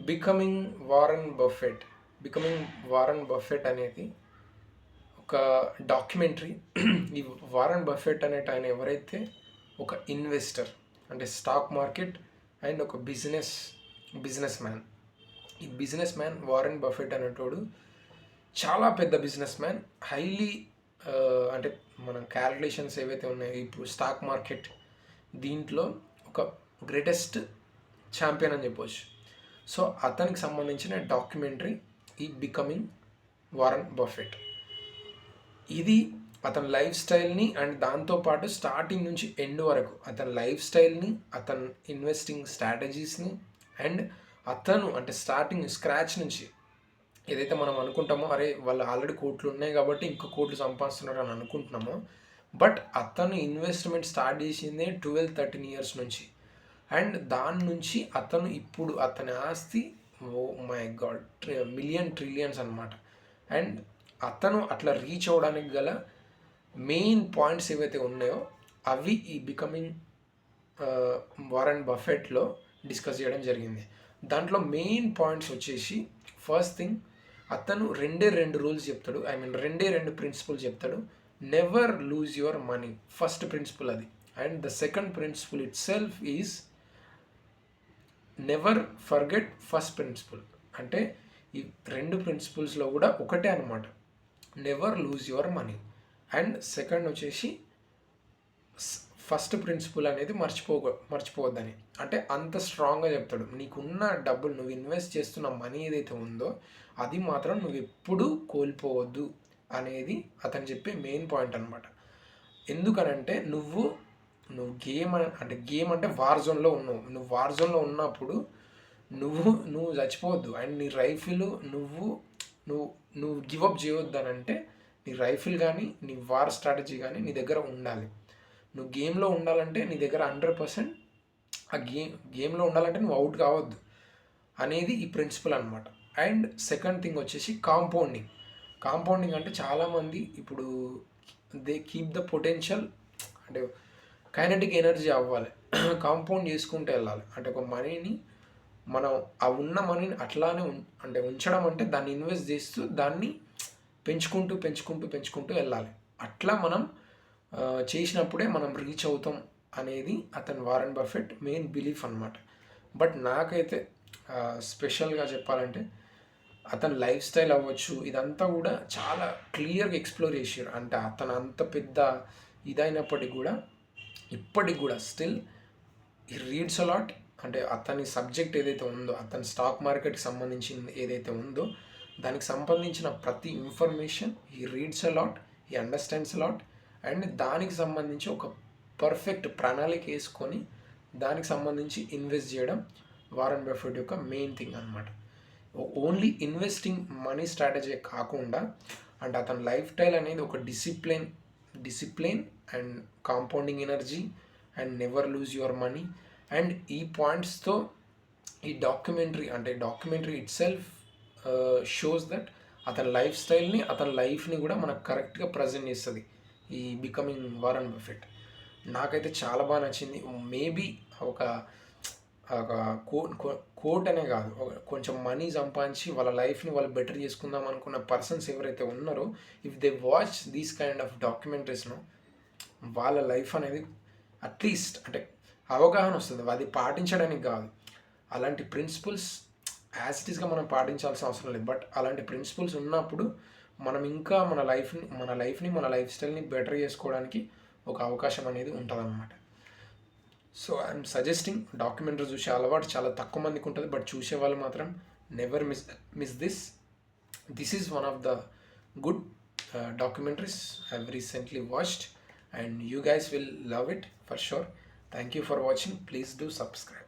Becoming Warren Buffett అనేది ఒక documentary. ఈ వారన్ బఫెట్ అనేట ఆయన ఎవరైతే ఒక ఇన్వెస్టర్, అంటే స్టాక్ మార్కెట్ అండ్ ఒక బిజినెస్ మ్యాన్. ఈ బిజినెస్ మ్యాన్ వారన్ బఫెట్ అనేటోడు చాలా పెద్ద బిజినెస్ మ్యాన్. హైలీ అంటే మనం క్యాలిక్యులేషన్స్ ఏవైతే ఉన్నాయో ఇప్పుడు స్టాక్ మార్కెట్ దీంట్లో ఒక గ్రేటెస్ట్ ఛాంపియన్ అని చెప్పవచ్చు. సో అతనికి సంబంధించిన డాక్యుమెంటరీ ఈ బికమింగ్ వారన్ బఫెట్. ఇది అతని లైఫ్ స్టైల్ని అండ్ దాంతోపాటు స్టార్టింగ్ నుంచి ఎండ్ వరకు అతని లైఫ్ స్టైల్ని, అతని ఇన్వెస్టింగ్ స్ట్రాటజీస్ని అండ్ అతను అంటే స్టార్టింగ్ స్క్రాచ్ నుంచి ఏదైతే మనం అనుకుంటామో అరే వాళ్ళు ఆల్రెడీ కోట్లు ఉన్నాయి కాబట్టి ఇంకా కోట్లు సంపాదిస్తున్నారు అని అనుకుంటున్నామో, బట్ అతను ఇన్వెస్ట్మెంట్ స్టార్ట్ చేసిందే 12-13 ఇయర్స్ నుంచి. అండ్ దాని నుంచి అతను ఇప్పుడు అతని ఆస్తి ఓ మై గాడ్ ట్రిలియన్స్ అనమాట. అండ్ అతను అట్లా రీచ్ అవ్వడానికి గల మెయిన్ పాయింట్స్ ఏవైతే ఉన్నాయో అవి ఈ బికమింగ్ వారన్ బఫెట్లో డిస్కస్ చేయడం జరిగింది. దాంట్లో మెయిన్ పాయింట్స్ వచ్చేసి ఫస్ట్ థింగ్ అతను రెండు రూల్స్ చెప్తాడు, రెండు ప్రిన్సిపల్ చెప్తాడు. Never lose your money, first principle అది. And the second principle itself is never forget first principle. అంటే ఈ రెండు ప్రిన్సిపల్స్లో కూడా ఒకటే అనమాట, never lose your money. And second వచ్చేసి ఫస్ట్ ప్రిన్సిపల్ అనేది మర్చిపోవద్దని. అంటే అంత స్ట్రాంగ్గా చెప్తాడు, నీకున్న డబ్బులు నువ్వు ఇన్వెస్ట్ చేస్తున్న మనీ ఏదైతే ఉందో అది మాత్రం నువ్వు ఎప్పుడూ కోల్పోవద్దు అనేది అతను చెప్పే మెయిన్ పాయింట్ అనమాట. ఎందుకనంటే నువ్వు గేమ్ అంటే వార్ జోన్లో ఉన్నావు. నువ్వు వార్ జోన్లో ఉన్నప్పుడు నువ్వు చచ్చిపోవద్దు. అండ్ నీ రైఫిల్ నువ్వు గివప్ చేయొద్దు అని అంటే నీ రైఫిల్ కానీ నీ వార్ స్ట్రాటజీ కానీ నీ దగ్గర ఉండాలి. నువ్వు గేమ్లో ఉండాలంటే నీ దగ్గర 100% ఆ గేమ్లో ఉండాలంటే నువ్వు అవుట్ కావద్దు అనేది ఈ ప్రిన్సిపల్ అనమాట. అండ్ సెకండ్ థింగ్ వచ్చేసి కాంపౌండింగ్ అంటే చాలామంది ఇప్పుడు దే కీప్ ద పొటెన్షియల్, అంటే కైనెటిక్ ఎనర్జీ అవ్వాలి, కాంపౌండ్ చేసుకుంటూ వెళ్ళాలి. అంటే ఒక మనీని మనం ఆ ఉన్న మనీని అట్లానే ఉంచడం అంటే దాన్ని ఇన్వెస్ట్ చేస్తూ దాన్ని పెంచుకుంటూ వెళ్ళాలి. అట్లా మనం చేసినప్పుడే మనం రీచ్ అవుతాం అనేది అతని వారన్ బఫెట్ మెయిన్ బిలీఫ్ అనమాట. బట్ నాకైతే స్పెషల్గా చెప్పాలంటే అతని లైఫ్ స్టైల్ అవ్వచ్చు, ఇదంతా కూడా చాలా క్లియర్గా ఎక్స్ప్లోర్ చేశారు. అంటే అతను అంత పెద్ద ఇదైనప్పటికీ కూడా ఇప్పటికి కూడా స్టిల్ ఈ రీడ్స్ అలాట్. అంటే అతని సబ్జెక్ట్ ఏదైతే ఉందో, అతని స్టాక్ మార్కెట్కి సంబంధించింది ఏదైతే ఉందో దానికి సంబంధించిన ప్రతి ఇన్ఫర్మేషన్ ఈ రీడ్స్ అలాట్, ఈ అండర్స్టాండ్స్ అలాట్. అండ్ దానికి సంబంధించి ఒక పర్ఫెక్ట్ ప్రణాళిక వేసుకొని దానికి సంబంధించి ఇన్వెస్ట్ చేయడం వారన్ బఫెట్ యొక్క మెయిన్ థింగ్ అనమాట. ఓన్లీ ఇన్వెస్టింగ్ మనీ స్ట్రాటజీ కాకుండా అండ్ అతని లైఫ్ స్టైల్ అనేది ఒక discipline and compounding energy and never lose your money. And ఈ పాయింట్స్తో ఈ documentary it self shows that అతని లైఫ్ స్టైల్ని, అతని లైఫ్ని కూడా మనకు కరెక్ట్గా ప్రజెంట్ చేస్తుంది ఈ బికమింగ్ వారన్ బఫెట్. నాకైతే చాలా బాగా నచ్చింది. మేబీ ఒక కోట్ అనే కాదు, కొంచెం మనీ సంపాదించి వాళ్ళ లైఫ్ని వాళ్ళు బెటర్ చేసుకుందాం అనుకున్న పర్సన్స్ ఎవరైతే ఉన్నారో, if they watch these kind of డాక్యుమెంటరీస్ను, వాళ్ళ లైఫ్ అనేది అట్లీస్ట్ అంటే అవగాహన వస్తుంది. అది పాటించడానికి కాదు, అలాంటి ప్రిన్సిపల్స్ యాజ్ ఇట్ ఈస్గా మనం పాటించాల్సిన అవసరం లేదు. బట్ అలాంటి ప్రిన్సిపల్స్ ఉన్నప్పుడు మనం ఇంకా మన లైఫ్ స్టైల్ని బెటర్ చేసుకోవడానికి ఒక అవకాశం అనేది ఉంటుందన్నమాట. సో ఐఎమ్ సజెస్టింగ్ డాక్యుమెంటరీ చూసే అలవాటు చాలా తక్కువ మందికి ఉంటుంది, బట్ చూసే వాళ్ళు మాత్రం never miss this is one of the good documentaries I've recently watched and you guys will love it for sure. Thank you for watching. Please do subscribe.